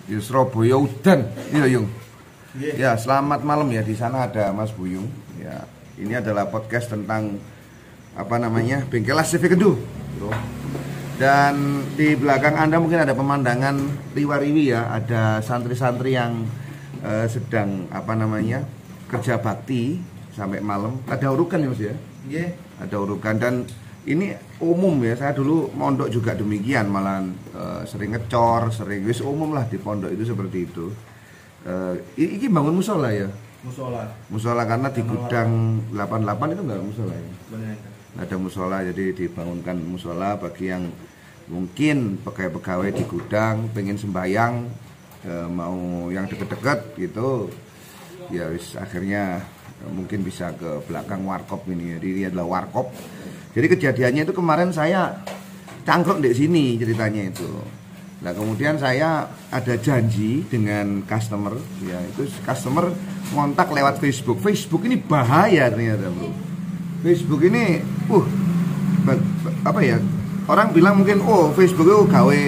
Di Surabaya udan. Iya, Yung. Ya, selamat malam ya. Di sana ada Mas Buyung. Ya, ini adalah podcast tentang apa namanya? Bengkel CV Kedua. Dan di belakang Anda mungkin ada pemandangan riwa-riwi ya, ada santri-santri yang sedang apa namanya? Kerja bakti sampai malam. Ada urukan ya, Mas ya? Iya. Ada urukan dan ini umum ya, saya dulu mondok juga demikian, malah sering ngecor, sering wis umum lah di pondok itu seperti itu. Ini bangun musola ya? Musola karena di gudang 88 itu enggak musola ya? Benar. Ada musola, jadi dibangunkan musola bagi yang mungkin pegawai-pegawai di gudang pengen sembayang, mau yang deket-deket gitu, ya wis akhirnya mungkin bisa ke belakang warkop ini. Jadi ini adalah warkop. Jadi kejadiannya itu kemarin saya cangkruk di sini ceritanya itu. Nah kemudian saya ada janji dengan customer, ya itu customer ngontak lewat Facebook. Facebook ini bahaya ternyata bro. Facebook ini, apa ya? Orang bilang mungkin Facebook itu gawe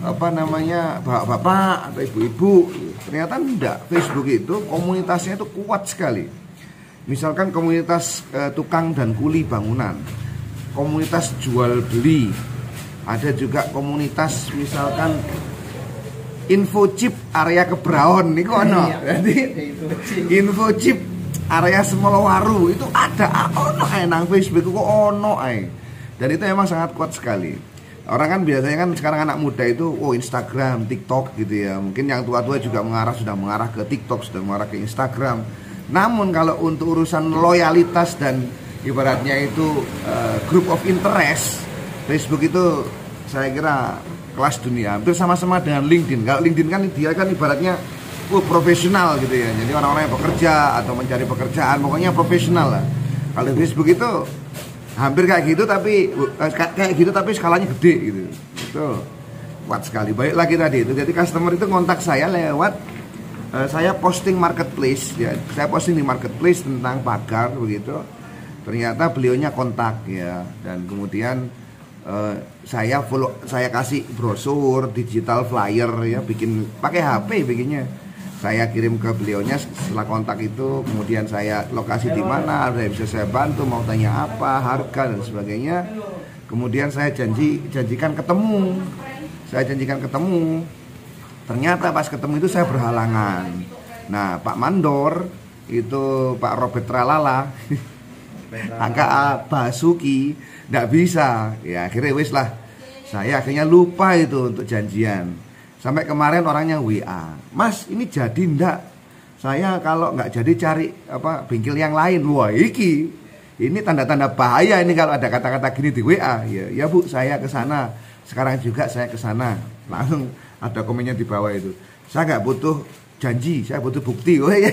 apa namanya bapak-bapak atau ibu-ibu. Ternyata enggak. Facebook itu komunitasnya itu kuat sekali. Misalkan komunitas tukang dan kuli bangunan, komunitas jual beli, ada juga komunitas misalkan info chip area Kebraon nih kono. Jadi info chip area Semolowaru itu ada ono nang Facebook kok ono ae. Dan itu memang sangat kuat sekali. Orang kan biasanya kan sekarang anak muda itu Instagram, TikTok gitu ya. Mungkin yang tua-tua juga sudah mengarah ke TikTok, sudah mengarah ke Instagram. Namun kalau untuk urusan loyalitas dan ibaratnya itu group of interest, Facebook itu saya kira kelas dunia. Hampir sama-sama dengan LinkedIn. Kalau LinkedIn kan dia kan ibaratnya profesional gitu ya. Jadi orang-orang yang bekerja atau mencari pekerjaan, pokoknya profesional lah. Kalau Facebook itu hampir kayak gitu tapi skalanya gede gitu. Itu kuat sekali. Baik lagi tadi itu. Jadi customer itu kontak saya lewat saya posting marketplace ya. Saya posting di marketplace tentang pagar begitu. Ternyata beliaunya kontak ya, dan kemudian saya kasih brosur, digital flyer ya, bikin pakai HP bikinnya. Saya kirim ke beliaunya setelah kontak itu, kemudian saya lokasi di mana, ada yang bisa saya bantu, mau tanya apa, harga dan sebagainya. Kemudian saya janjikan ketemu. Ternyata pas ketemu itu saya berhalangan. Nah, Pak Mandor itu Pak Robert Tralala, Kakak Basuki, nggak bisa. Ya akhirnya wis lah. Saya akhirnya lupa itu untuk janjian. Sampai kemarin orangnya WA, Mas ini jadi ndak? Saya kalau nggak jadi cari bengkel yang lain. Wah ini tanda-tanda bahaya ini kalau ada kata-kata gini di WA. Ya Bu, saya ke sana. Sekarang juga saya ke sana. Langsung ada komennya di bawah itu. Saya nggak butuh janji, saya butuh bukti. Oh iya.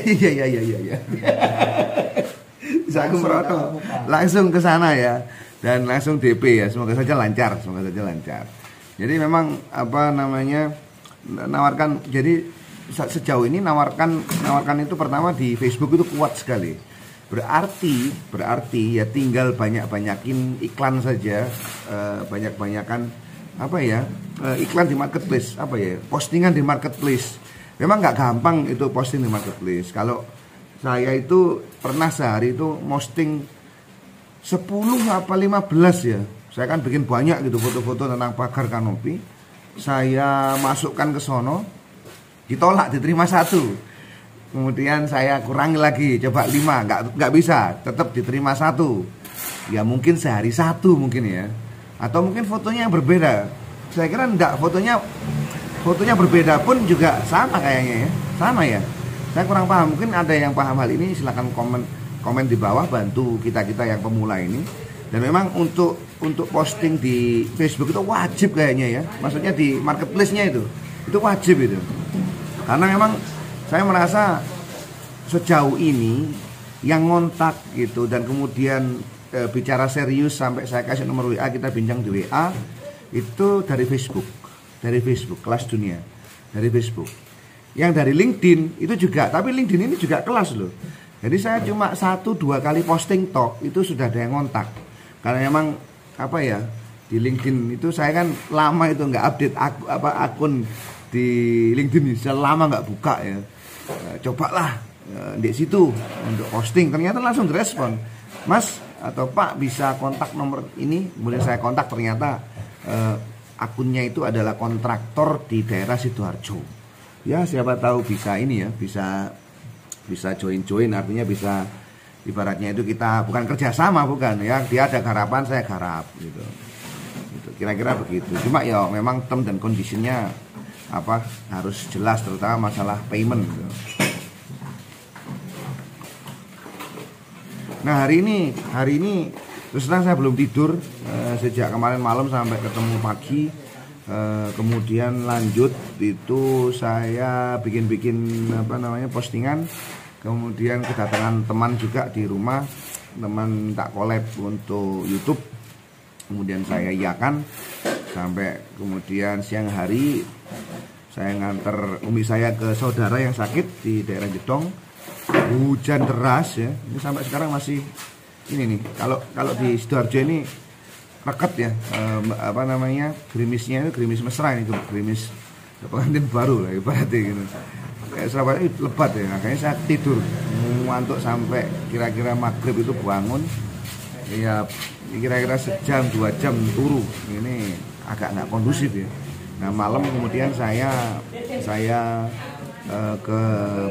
Saya langsung ke sana ya, dan langsung DP ya. Semoga saja lancar. Jadi memang apa namanya nawarkan. Jadi sejauh ini nawarkan itu pertama di Facebook itu kuat sekali. Berarti ya tinggal banyakin iklan saja, banyakan iklan di marketplace, postingan di marketplace. Memang nggak gampang itu posting di marketplace. Kalau saya itu pernah sehari itu posting 10 apa 15 ya. Saya kan bikin banyak gitu foto-foto tentang pagar kanopi. Saya masukkan ke sono, ditolak, diterima 1. Kemudian saya kurangi lagi, coba 5, nggak bisa, tetap diterima 1. Ya mungkin sehari 1 mungkin ya. Atau mungkin fotonya yang berbeda. Saya kira enggak, fotonya berbeda pun juga sama kayaknya ya. Sama ya. Saya kurang paham. Mungkin ada yang paham hal ini, silakan komen di bawah, bantu kita yang pemula ini. Dan memang untuk posting di Facebook itu wajib kayaknya ya. Maksudnya di marketplace-nya itu wajib itu. Karena memang saya merasa sejauh ini yang ngontak gitu dan kemudian bicara serius sampai saya kasih nomor WA, kita bincang di WA itu dari Facebook, kelas dunia dari Facebook. Yang dari LinkedIn itu juga, tapi LinkedIn ini juga kelas loh. Jadi saya cuma 1-2 kali posting tok itu sudah ada yang ngontak. Karena memang di LinkedIn itu saya kan lama itu nggak update akun di LinkedIn sudah lama nggak buka ya. Cobalah di situ untuk posting, ternyata langsung direspon, Mas atau Pak bisa kontak nomor ini. Kemudian saya kontak, ternyata akunnya itu adalah kontraktor di daerah Sidoarjo. Ya siapa tahu bisa ini ya, bisa join, artinya bisa, ibaratnya itu kita bukan kerjasama, bukan ya, dia ada garapan saya garap gitu. Kira-kira begitu. Cuma ya memang term dan kondisinya harus jelas, terutama masalah payment gitu. Nah hari ini terus terang saya belum tidur sejak kemarin malam sampai ketemu pagi. Kemudian lanjut itu saya bikin postingan. Kemudian kedatangan teman juga di rumah, teman minta collab untuk YouTube. Kemudian saya iakan, sampai kemudian siang hari saya nganter umi saya ke saudara yang sakit di daerah Jedong. Hujan deras ya, ini sampai sekarang masih ini nih. Kalau di Sidoarjo ini reket ya, gerimisnya itu gerimis mesra, ini gerimis pengantin baru lah ibaratnya gitu. Kayak Surabaya itu lebat ya, makanya saya tidur ngantuk sampai kira-kira maghrib itu bangun ya, kira-kira sejam 2 jam turu. Ini agak nggak kondusif ya. Nah malam kemudian saya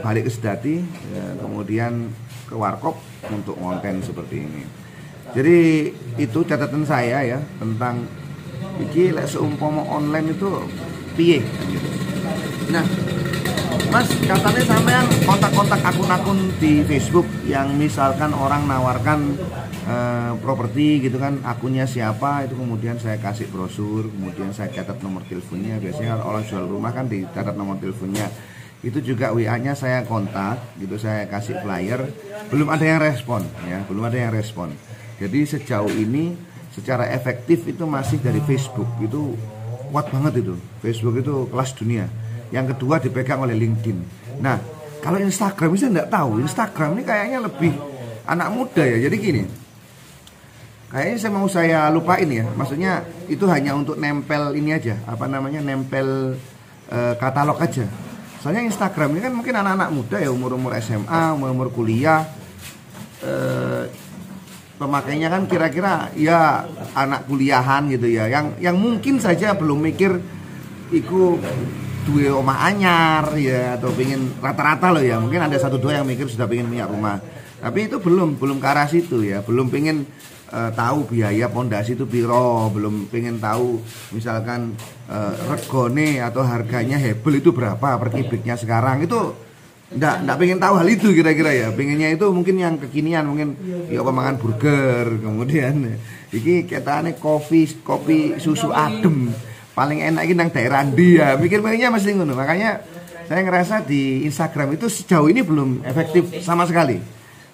balik ke Sedati, ya, kemudian ke Warkop untuk konten seperti ini. Jadi itu catatan saya ya tentang iki lek seumpama online itu piye gitu. Nah, Mas, katanya sampean kontak-kontak akun-akun di Facebook yang misalkan orang nawarkan properti gitu kan, akunnya siapa, itu kemudian saya kasih brosur, kemudian saya catat nomor teleponnya. Biasanya kalau orang jual rumah kan dicatat nomor teleponnya. Itu juga WA-nya saya kontak gitu, saya kasih flyer, belum ada yang respon ya, belum ada yang respon. Jadi sejauh ini secara efektif itu masih dari Facebook, itu kuat banget itu. Facebook itu kelas dunia. Yang kedua dipegang oleh LinkedIn. Nah, kalau Instagram saya enggak tahu. Instagram ini kayaknya lebih anak muda ya. Jadi gini, kayaknya saya lupain ya. Maksudnya itu hanya untuk nempel ini aja, nempel katalog aja. Soalnya Instagram ini kan mungkin anak-anak muda ya, umur-umur SMA, umur-umur kuliah, pemakainya kan kira-kira ya anak kuliahan gitu ya, yang mungkin saja belum mikir iku duwe omah anyar ya, atau pengen rata-rata loh ya, mungkin ada 1-2 yang mikir sudah pengen punya rumah, tapi itu belum ke arah situ ya, belum pengen tahu biaya pondasi itu piro, belum pengen tahu misalkan regone atau harganya hebel itu berapa per kubiknya sekarang, itu enggak pengen tahu hal itu kira-kira ya. Pengennya itu mungkin yang kekinian, mungkin ya makan burger, kemudian iki ketane kopi susu adem paling enak iki nang daerah dia. Mikir-mikirnya mesti ngono. Makanya saya ngerasa di Instagram itu sejauh ini belum efektif sama sekali.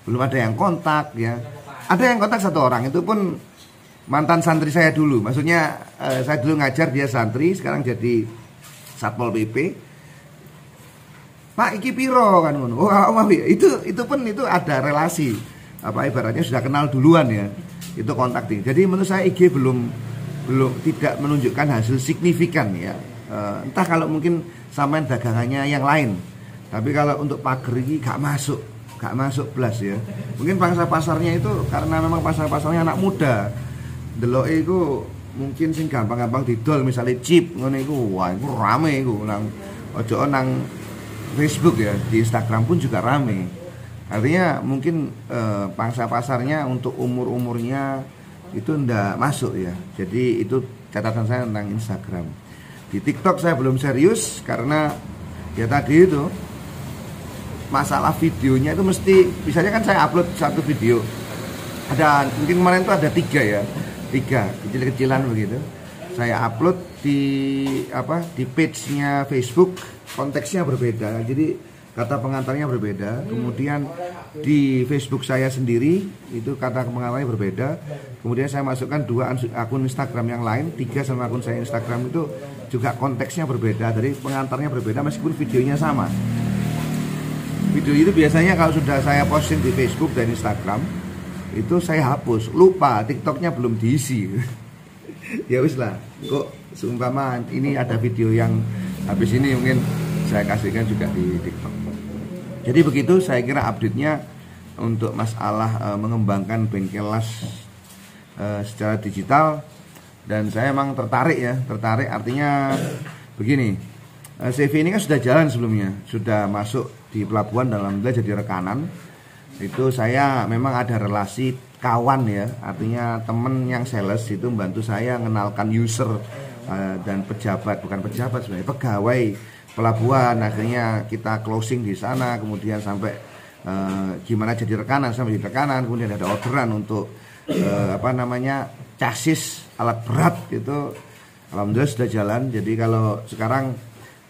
Belum ada yang kontak ya. Ada yang kontak 1 orang, itu pun mantan santri saya dulu. Maksudnya saya dulu ngajar, dia santri, sekarang jadi Satpol PP. Pak iki piro kan ngono. Oh, itu pun itu ada relasi. Ibaratnya sudah kenal duluan ya. Itu kontak nih. Jadi menurut saya IG belum tidak menunjukkan hasil signifikan ya. Entah kalau mungkin sampean dagangannya yang lain. Tapi kalau untuk pager ini gak masuk plus ya. Mungkin pangsa pasarnya itu karena memang pasarnya anak muda. Deloke iku mungkin sing gampang-gampang didol, misalnya chip ngono iku, wah iku rame iku nang ojo nang Facebook ya, di Instagram pun juga rame. Artinya mungkin pangsa pasarnya untuk umurnya itu ndak masuk ya. Jadi itu catatan saya tentang Instagram. Di TikTok saya belum serius karena ya tadi itu masalah videonya itu mesti, misalnya kan saya upload 1 video, ada mungkin kemarin itu ada 3 ya, 3 kecil-kecilan begitu. Saya upload di page-nya Facebook, konteksnya berbeda, jadi kata pengantarnya berbeda. Kemudian di Facebook saya sendiri itu kata pengantarnya berbeda. Kemudian saya masukkan 2 akun Instagram yang lain, 3 sama akun saya Instagram itu juga konteksnya berbeda, dari pengantarnya berbeda meskipun videonya sama. Video itu biasanya kalau sudah saya posting di Facebook dan Instagram itu saya hapus, lupa, TikToknya belum diisi. Ya wis lah, kok seumpama ini ada video yang habis ini mungkin saya kasihkan juga di TikTok. Jadi begitu saya kira update-nya untuk masalah mengembangkan bengkel las secara digital. Dan saya emang tertarik artinya begini, CV ini kan sudah jalan sebelumnya, sudah masuk di pelabuhan dan alhamdulillah jadi rekanan. Itu saya memang ada relasi kawan ya, artinya temen yang sales itu membantu saya mengenalkan user dan pejabat, bukan pejabat sebenarnya, pegawai pelabuhan. Akhirnya kita closing di sana, kemudian sampai gimana jadi rekanan, sampai jadi rekanan, kemudian ada orderan untuk chassis alat berat gitu. Alhamdulillah sudah jalan. Jadi kalau sekarang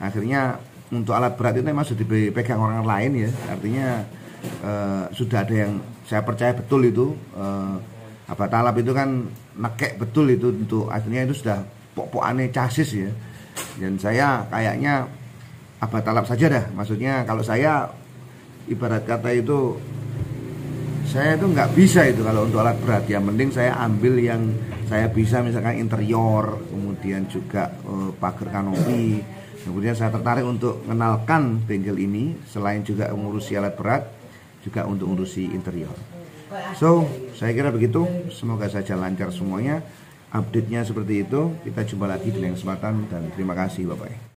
akhirnya untuk alat berat itu memang sudah dipegang orang lain ya, artinya sudah ada yang saya percaya betul itu Abah Talab itu kan nekek betul itu untuk akhirnya itu sudah pokok-pokoknya chassis ya. Dan saya kayaknya Abah Talab saja dah, maksudnya kalau saya ibarat kata itu saya itu nggak bisa itu kalau untuk alat berat ya, mending saya ambil yang saya bisa, misalkan interior, kemudian juga pagar kanopi. Kemudian saya tertarik untuk mengenalkan bengkel ini, selain juga mengurusi alat berat, juga untuk mengurusi interior. So, saya kira begitu. Semoga saja lancar semuanya. Update-nya seperti itu. Kita jumpa lagi di lain kesempatan dan terima kasih Bapak.